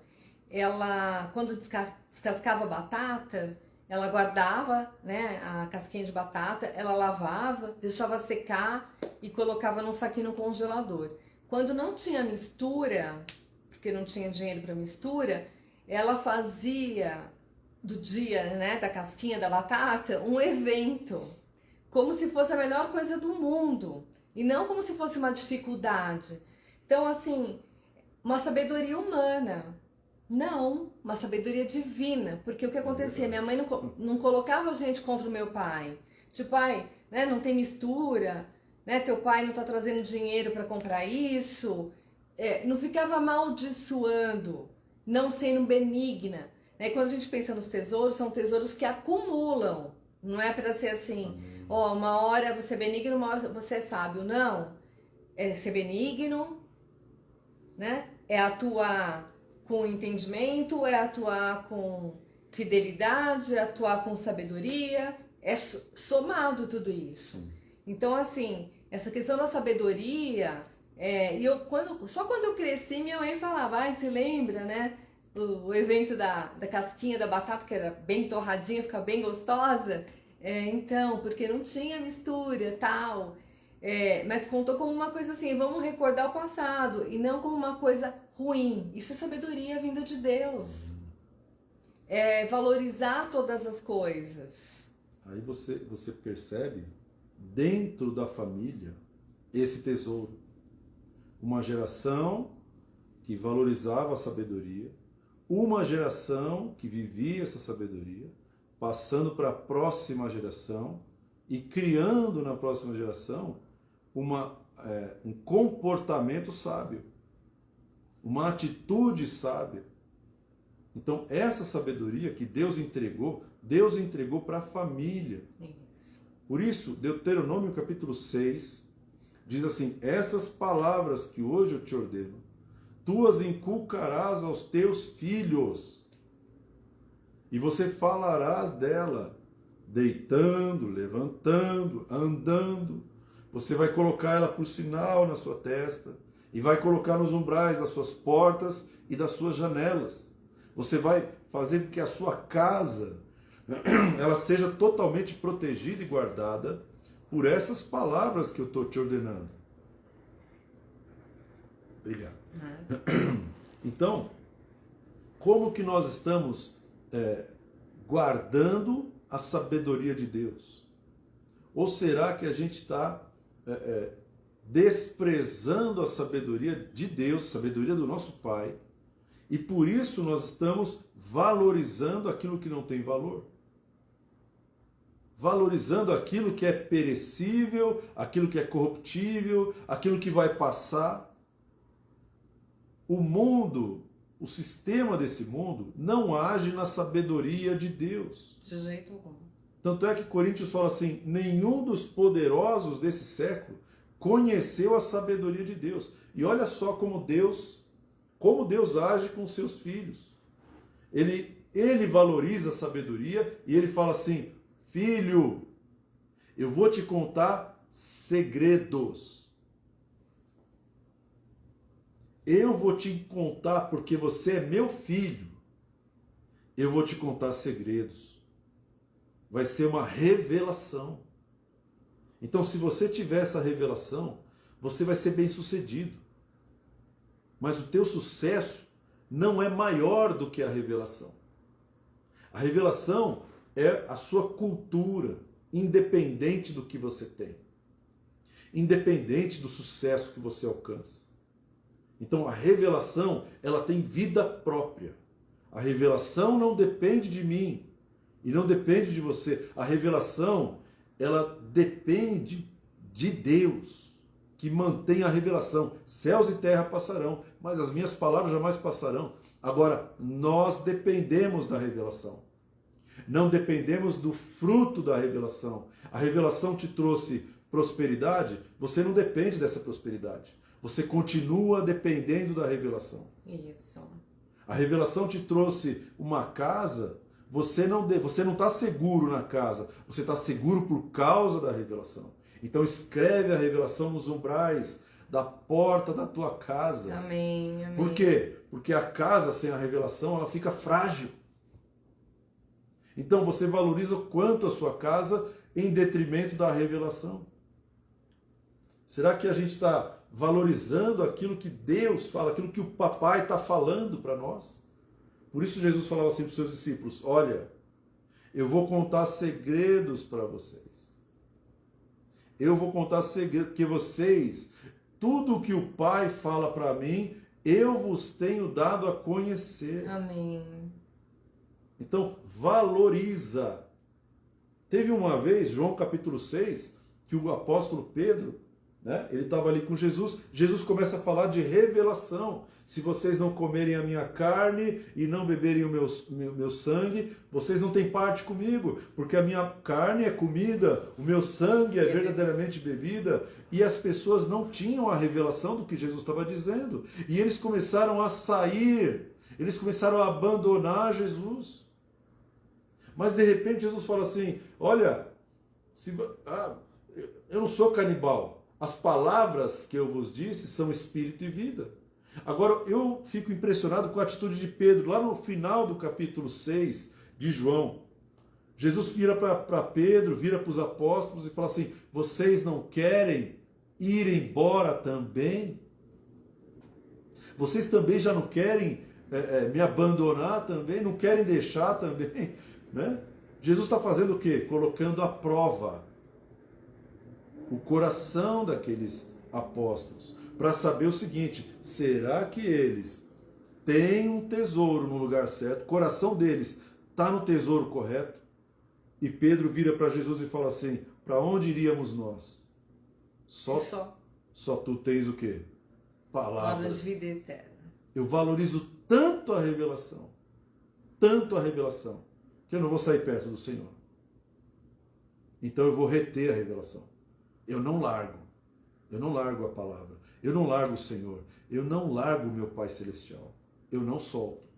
Ela, quando descascava batata, ela guardava, né, a casquinha de batata, ela lavava, deixava secar e colocava num saquinho no congelador. Quando não tinha mistura, porque não tinha dinheiro para mistura, ela fazia do dia, né, da casquinha da batata um evento, como se fosse a melhor coisa do mundo e não como se fosse uma dificuldade. Então, assim, uma sabedoria humana. Não, uma sabedoria divina, porque o que acontecia? Minha mãe não colocava a gente contra o meu pai. Tipo, pai, né, não tem mistura, né, teu pai não está trazendo dinheiro para comprar isso. Não ficava amaldiçoando, não sendo benigna. Né? Quando a gente pensa nos tesouros, são tesouros que acumulam. Não é para ser assim, ó, uma hora você é benigno, uma hora você é sábio. Não, é ser benigno, né? É atuar com entendimento, é atuar com fidelidade, é atuar com sabedoria, é somado tudo isso. Então, assim, essa questão da sabedoria, só quando eu cresci, minha mãe falava, se lembra, né, o evento da casquinha da batata, que era bem torradinha, fica bem gostosa, então, porque não tinha mistura, tal, mas contou como uma coisa assim, vamos recordar o passado, e não como uma coisa ruim. Isso é sabedoria vinda de Deus. valorizar todas as coisas. Aí você percebe, dentro da família, esse tesouro. Uma geração que valorizava a sabedoria, uma geração que vivia essa sabedoria, passando para a próxima geração e criando na próxima geração um comportamento sábio, uma atitude sábia. Então, essa sabedoria que Deus entregou para a família. Isso. Por isso, Deuteronômio capítulo 6 diz assim: essas palavras que hoje eu te ordeno, tu as inculcarás aos teus filhos, e você falarás dela, deitando, levantando, andando. Você vai colocar ela por sinal na sua testa, e vai colocar nos umbrais das suas portas e das suas janelas. Você vai fazer com que a sua casa ela seja totalmente protegida e guardada por essas palavras que eu estou te ordenando. Obrigado. Então, como que nós estamos guardando a sabedoria de Deus? Ou será que a gente está desprezando a sabedoria de Deus, sabedoria do nosso Pai, e por isso nós estamos valorizando aquilo que não tem valor? Valorizando aquilo que é perecível, aquilo que é corruptível, aquilo que vai passar. O mundo, o sistema desse mundo, não age na sabedoria de Deus. De jeito algum. Tanto é que Coríntios fala assim: nenhum dos poderosos desse século conheceu a sabedoria de Deus. E olha só como Deus age com seus filhos. Ele valoriza a sabedoria e ele fala assim: filho, eu vou te contar segredos. Eu vou te contar porque você é meu filho. Eu vou te contar segredos. Vai ser uma revelação. Então, se você tiver essa revelação, você vai ser bem-sucedido. Mas o teu sucesso não é maior do que a revelação. A revelação é a sua cultura, independente do que você tem. Independente do sucesso que você alcança. Então a revelação, ela tem vida própria. A revelação não depende de mim e não depende de você. A revelação, ela depende de Deus, que mantém a revelação. Céus e terra passarão, mas as minhas palavras jamais passarão. Agora, nós dependemos da revelação. Não dependemos do fruto da revelação. A revelação te trouxe prosperidade, você não depende dessa prosperidade. Você continua dependendo da revelação. Isso. A revelação te trouxe uma casa, você não está seguro na casa, você está seguro por causa da revelação. Então escreve a revelação nos umbrais da porta da tua casa. Amém, amém. Por quê? Porque a casa sem a revelação, ela fica frágil. Então você valoriza quanto a sua casa em detrimento da revelação. Será que a gente está valorizando aquilo que Deus fala, aquilo que o papai está falando para nós? Por isso Jesus falava assim para os seus discípulos: olha, eu vou contar segredos para vocês. Eu vou contar segredos, porque vocês, tudo que o Pai fala para mim, eu vos tenho dado a conhecer. Amém. Então, valoriza. Teve uma vez, João capítulo 6, que o apóstolo Pedro, ele estava ali com Jesus. Jesus começa a falar de revelação. Se vocês não comerem a minha carne e não beberem o meu sangue, vocês não têm parte comigo, porque a minha carne é comida, o meu sangue é verdadeiramente bebida. E as pessoas não tinham a revelação do que Jesus estava dizendo. E eles começaram a sair, eles começaram a abandonar Jesus. Mas de repente Jesus fala assim: olha, eu não sou canibal. As palavras que eu vos disse são espírito e vida. Agora, eu fico impressionado com a atitude de Pedro, lá no final do capítulo 6 de João. Jesus vira para Pedro, vira para os apóstolos e fala assim: vocês não querem ir embora também? Vocês também já não querem me abandonar também, não querem deixar também, né? Jesus está fazendo o quê? Colocando à prova o coração daqueles apóstolos, para saber o seguinte: será que eles têm um tesouro no lugar certo? O coração deles está no tesouro correto? E Pedro vira para Jesus e fala assim: para onde iríamos nós? Só tu tens o quê? Palavras de vida eterna. Eu valorizo tanto a revelação, que eu não vou sair perto do Senhor. Então eu vou reter a revelação. Eu não largo a palavra, eu não largo o Senhor, eu não largo o meu Pai Celestial, eu não solto.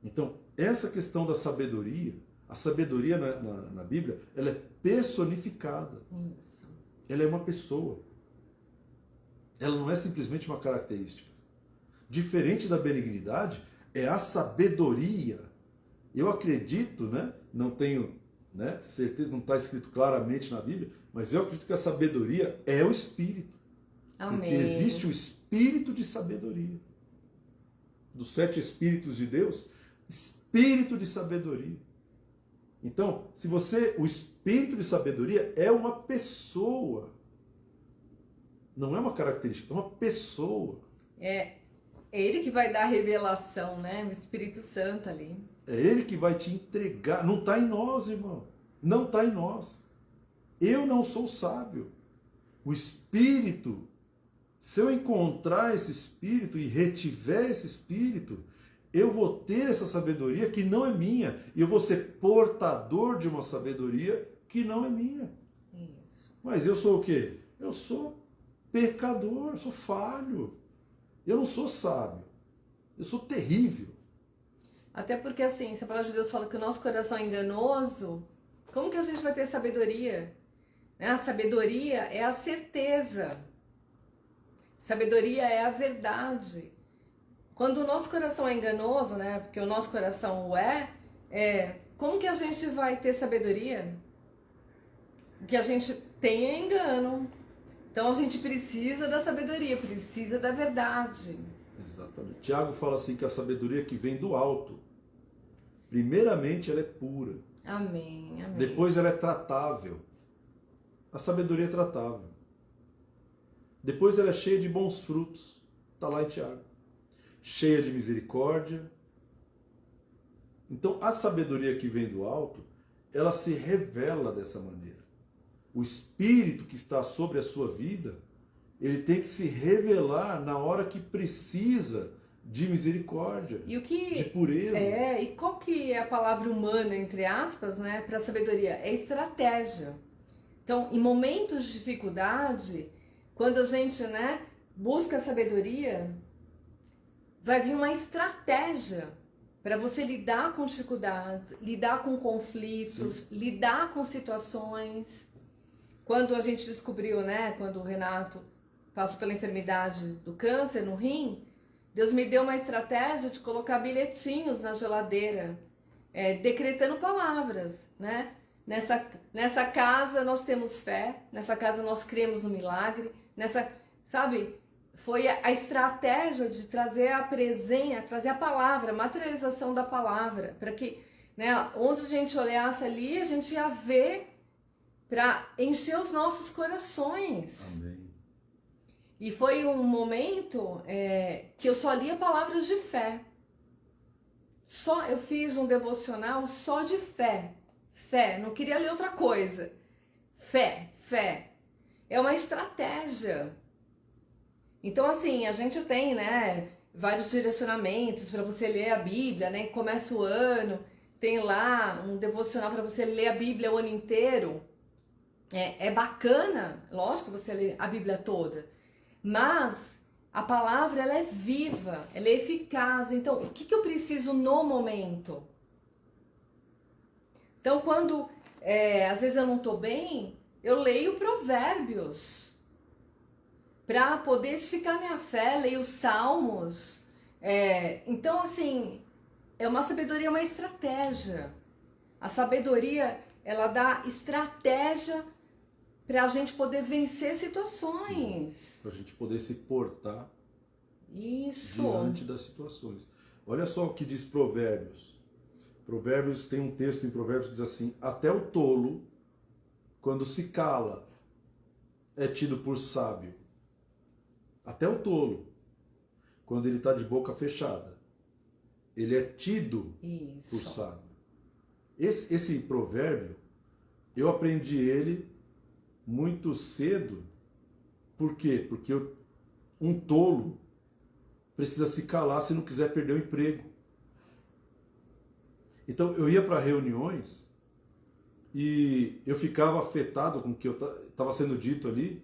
Então, essa questão da sabedoria, a sabedoria na Bíblia, ela é personificada. Isso. Ela é uma pessoa. Ela não é simplesmente uma característica. Diferente da benignidade, é a sabedoria. Eu acredito, né? Não tenho, né, certeza, não está escrito claramente na Bíblia, mas eu acredito que a sabedoria é o Espírito. Amém. Porque existe o Espírito de sabedoria. Dos 7 Espíritos de Deus, Espírito de sabedoria. Então, o Espírito de sabedoria é uma pessoa. Não é uma característica, é uma pessoa. É ele que vai dar a revelação, né? O Espírito Santo ali. É ele que vai te entregar. Não está em nós, irmão. Não está em nós. Eu não sou sábio. O Espírito, se eu encontrar esse Espírito e retiver esse Espírito, eu vou ter essa sabedoria que não é minha. E eu vou ser portador de uma sabedoria que não é minha. Isso. Mas eu sou o quê? Eu sou pecador, eu sou falho. Eu não sou sábio. Eu sou terrível. Até porque, assim, se a palavra de Deus fala que o nosso coração é enganoso, como que a gente vai ter sabedoria? A sabedoria é a certeza. Sabedoria é a verdade. Quando o nosso coração é enganoso, né? Porque o nosso coração o como que a gente vai ter sabedoria? O que a gente tem é engano. Então a gente precisa da sabedoria, precisa da verdade. Exatamente. Tiago fala assim que a sabedoria que vem do alto, primeiramente ela é pura. Amém, amém. Depois ela é tratável. A sabedoria é tratável. Depois ela é cheia de bons frutos. Está lá em Tiago. Cheia de misericórdia. Então a sabedoria que vem do alto, ela se revela dessa maneira. O Espírito que está sobre a sua vida, ele tem que se revelar na hora que precisa de misericórdia, de pureza. E qual que é a palavra humana, entre aspas, né, para sabedoria? É estratégia. Então, em momentos de dificuldade, quando a gente, né, busca a sabedoria, vai vir uma estratégia para você lidar com dificuldades, lidar com conflitos, Sim. lidar com situações. Quando a gente descobriu, né, quando o Renato passou pela enfermidade do câncer no rim, Deus me deu uma estratégia de colocar bilhetinhos na geladeira, decretando palavras, né? Nessa casa nós temos fé, nessa casa nós cremos no milagre, sabe? Foi a estratégia de trazer a presença, trazer a palavra, a materialização da palavra, para que, né, onde a gente olhasse ali, a gente ia ver para encher os nossos corações. Amém. E foi um momento que eu só lia palavras de fé. Eu fiz um devocional só de fé. Fé, não queria ler outra coisa. Fé. É uma estratégia. Então, assim, a gente tem, né, vários direcionamentos para você ler a Bíblia, né? Começa o ano, tem lá um devocional para você ler a Bíblia o ano inteiro. É bacana, lógico, você lê a Bíblia toda, mas a palavra, ela é viva, ela é eficaz. Então, o que eu preciso no momento? Então, quando às vezes eu não estou bem, eu leio Provérbios para poder edificar minha fé, leio os Salmos. Então, assim, é uma sabedoria, uma estratégia. A sabedoria, ela dá estratégia para a gente poder vencer situações. Para a gente poder se portar Isso. diante das situações. Olha só o que diz Provérbios. Provérbios tem um texto em Provérbios que diz assim: até o tolo, quando se cala, é tido por sábio. Até o tolo, quando ele está de boca fechada, ele é tido por sábio. Esse provérbio, eu aprendi ele muito cedo. Por quê? Porque um tolo precisa se calar se não quiser perder o emprego. Então eu ia para reuniões e eu ficava afetado com o que estava sendo dito ali,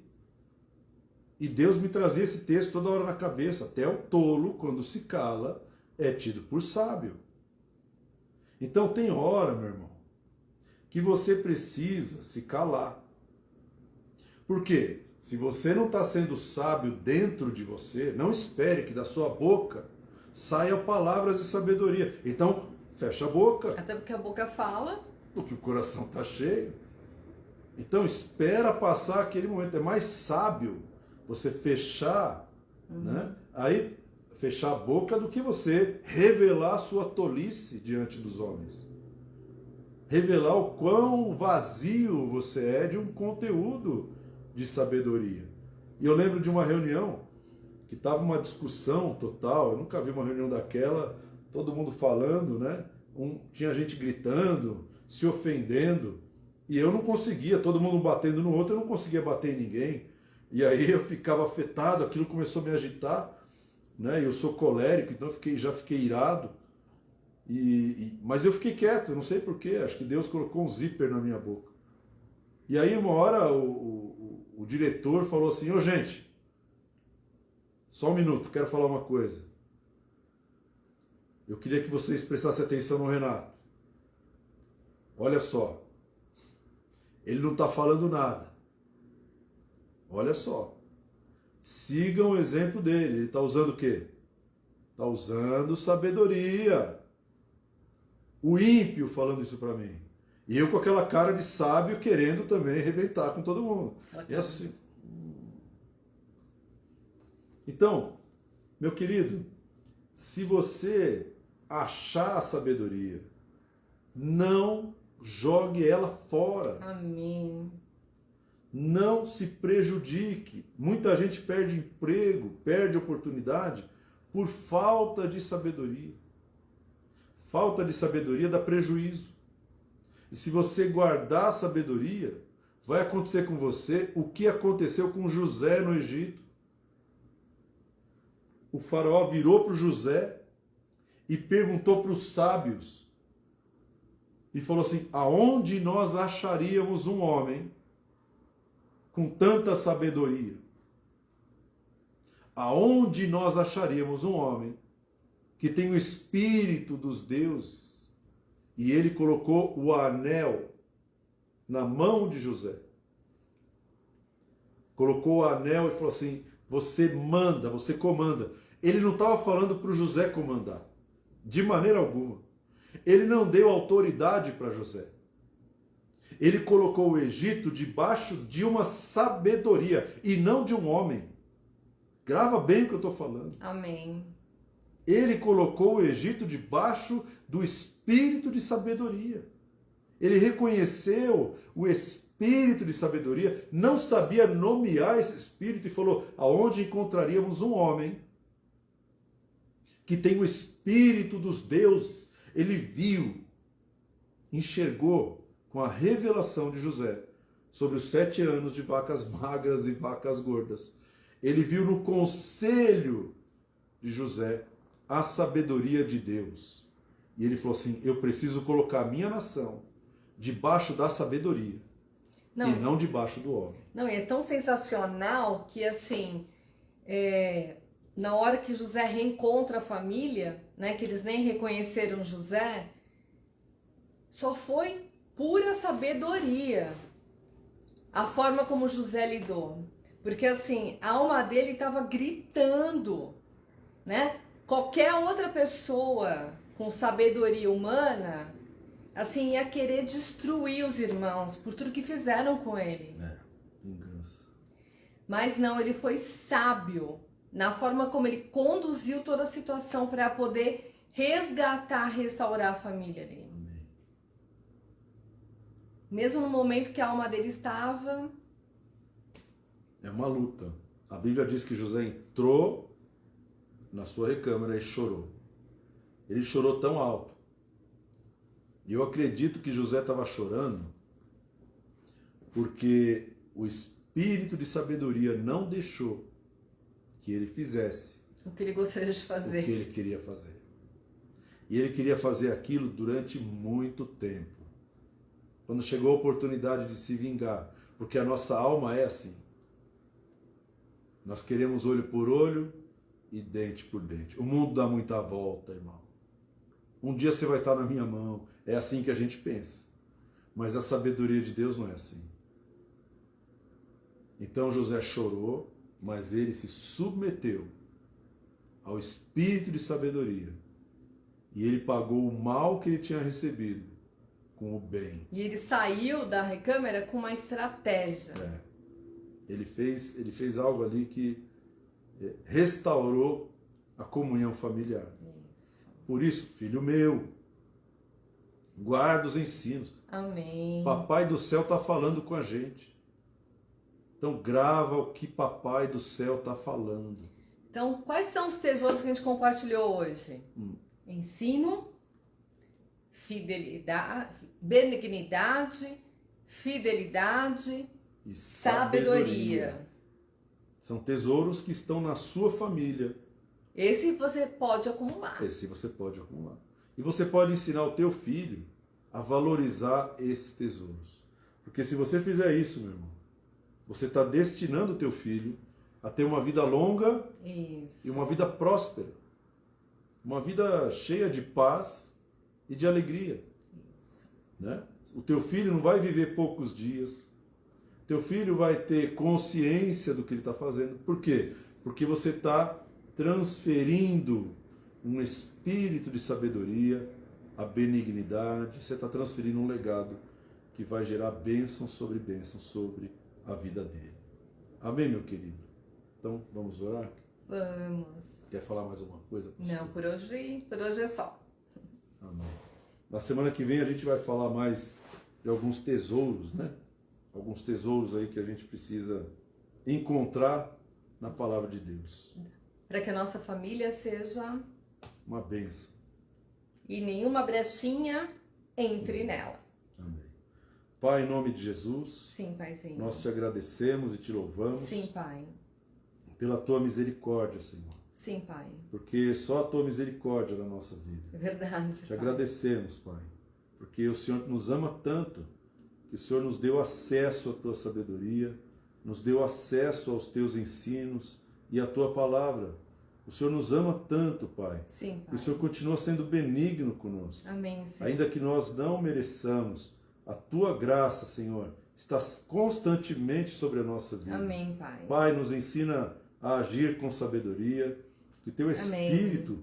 e Deus me trazia esse texto toda hora na cabeça: até o tolo, quando se cala, é tido por sábio. Então tem hora, meu irmão, que você precisa se calar. Por quê? Se você não está sendo sábio dentro de você, não espere que da sua boca saiam palavras de sabedoria. Então, fecha a boca. Até porque a boca fala. Porque o coração está cheio. Então, espera passar aquele momento. É mais sábio você fechar, né? Aí, fechar a boca do que você revelar a sua tolice diante dos homens. Revelar o quão vazio você é de um conteúdo de sabedoria. E eu lembro de uma reunião que estava uma discussão total. Eu nunca vi uma reunião daquela, todo mundo falando, né? Tinha gente gritando, se ofendendo, e eu não conseguia, todo mundo batendo no outro, eu não conseguia bater em ninguém. E aí eu ficava afetado, aquilo começou a me agitar, né? Eu sou colérico, então já fiquei irado. Mas eu fiquei quieto, não sei porquê, acho que Deus colocou um zíper na minha boca. E aí uma hora o diretor falou assim: ô gente, só um minuto, quero falar uma coisa. Eu queria que vocês prestassem atenção no Renato. Olha só, ele não está falando nada. Olha só, sigam o exemplo dele. Ele está usando o quê? Está usando sabedoria. O ímpio falando isso para mim. E eu com aquela cara de sábio querendo também arrebentar com todo mundo. E assim. Então, meu querido, se você achar a sabedoria, não jogue ela fora. Amém. Não se prejudique. Muita gente perde emprego, perde oportunidade por falta de sabedoria. Falta de sabedoria dá prejuízo. E se você guardar a sabedoria, vai acontecer com você o que aconteceu com José no Egito. O faraó virou para o José e perguntou para os sábios. E falou assim: aonde nós acharíamos um homem com tanta sabedoria? Aonde nós acharíamos um homem que tem o espírito dos deuses? E ele colocou o anel na mão de José. Colocou o anel e falou assim: você manda, você comanda. Ele não estava falando para o José comandar, de maneira alguma. Ele não deu autoridade para José. Ele colocou o Egito debaixo de uma sabedoria e não de um homem. Grava bem o que eu estou falando. Amém. Ele colocou o Egito debaixo do espírito de sabedoria. Ele reconheceu o espírito de sabedoria, não sabia nomear esse espírito e falou: aonde encontraríamos um homem que tem o espírito dos deuses? Ele viu, enxergou com a revelação de José sobre os 7 anos de vacas magras e vacas gordas. Ele viu no conselho de José a sabedoria de Deus. E ele falou assim: eu preciso colocar a minha nação debaixo da sabedoria e não debaixo do homem. Não, e é tão sensacional que assim, na hora que José reencontra a família, né, que eles nem reconheceram José, só foi pura sabedoria a forma como José lidou. Porque assim, a alma dele estava gritando, né? Qualquer outra pessoa com sabedoria humana, assim, ia querer destruir os irmãos por tudo que fizeram com ele. Vingança. Mas não, ele foi sábio na forma como ele conduziu toda a situação para poder resgatar, restaurar a família ali. Amém. Mesmo no momento que a alma dele estava... É uma luta. A Bíblia diz que José entrou na sua recâmara e chorou. Ele chorou tão alto. E eu acredito que José estava chorando porque o espírito de sabedoria não deixou que ele fizesse O que ele gostaria de o fazer. que ele queria fazer. E ele queria fazer aquilo durante muito tempo. Quando chegou a oportunidade de se vingar, porque a nossa alma é assim. Nós queremos olho por olho e dente por dente. O mundo dá muita volta, irmão. Um dia você vai estar na minha mão. É assim que a gente pensa. Mas a sabedoria de Deus não é assim. Então José chorou, mas ele se submeteu ao espírito de sabedoria. E ele pagou o mal que ele tinha recebido com o bem. E ele saiu da recâmara com uma estratégia. Ele fez algo ali que restaurou a comunhão familiar. Isso. Por isso, filho meu, guarda os ensinos. Amém. Papai do céu está falando com a gente. Então grava o que Papai do céu está falando. Então, quais são os tesouros que a gente compartilhou hoje? Ensino, fidelidade, benignidade, fidelidade, E sabedoria. São tesouros que estão na sua família. Esse você pode acumular. Esse você pode acumular. E você pode ensinar o teu filho a valorizar esses tesouros. Porque se você fizer isso, meu irmão, você está destinando o teu filho a ter uma vida longa Isso. e uma vida próspera. Uma vida cheia de paz e de alegria. Isso. Né? O teu filho não vai viver poucos dias. Teu filho vai ter consciência do que ele está fazendo. Por quê? Porque você está transferindo um espírito de sabedoria, a benignidade. Você está transferindo um legado que vai gerar bênção sobre a vida dele. Amém, meu querido? Então, vamos orar? Vamos. Quer falar mais alguma coisa, pastor? Não, por hoje é só. Amém. Na semana que vem a gente vai falar mais de alguns tesouros, né? Alguns tesouros aí que a gente precisa encontrar na palavra de Deus. Para que a nossa família seja Uma bênção. e nenhuma brechinha entre nela. Amém. Pai, em nome de Jesus, Sim, Paizinho. nós te agradecemos e te louvamos Sim, Pai. pela tua misericórdia, Senhor. Sim, Pai. Porque só a tua misericórdia na nossa vida. É verdade. Te Pai. agradecemos, Pai, porque o Senhor nos ama tanto que o Senhor nos deu acesso à tua sabedoria, nos deu acesso aos teus ensinos e à tua palavra. O Senhor nos ama tanto, Pai, Sim, que Pai. o Senhor continua sendo benigno conosco. Amém, Senhor. Ainda que nós não mereçamos, a tua graça, Senhor, está constantemente sobre a nossa vida. Amém, Pai. Pai, nos ensina a agir com sabedoria, que o teu Amém. Espírito,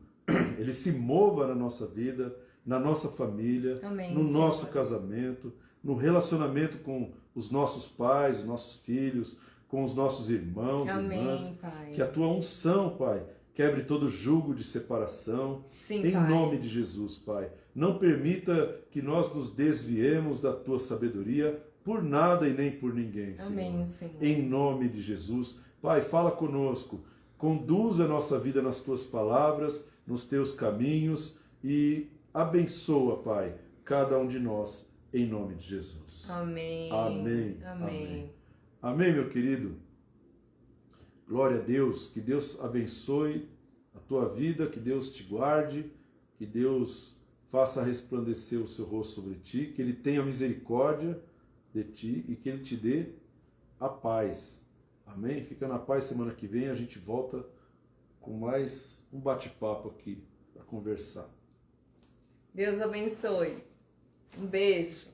ele se mova na nossa vida, na nossa família, Amém, no Senhor. nosso casamento, no relacionamento com os nossos pais, os nossos filhos, com os nossos irmãos, Amém, irmãs. Pai. Que a tua unção, Pai, quebre todo jugo de separação. Sim, Em Pai. nome de Jesus, Pai. Não permita que nós nos desviemos da tua sabedoria por nada e nem por ninguém, Senhor. Amém, Senhor. Em nome de Jesus. Pai, fala conosco. Conduza a nossa vida nas tuas palavras, nos teus caminhos e abençoa, Pai, cada um de nós, em nome de Jesus. Amém. Amém. Amém. Amém, meu querido. Glória a Deus. Que Deus abençoe a tua vida, que Deus te guarde, que Deus faça resplandecer o seu rosto sobre ti, que Ele tenha misericórdia de ti e que Ele te dê a paz. Amém? Fica na paz. Semana que vem a gente volta com mais um bate-papo aqui para conversar. Deus abençoe. Um beijo.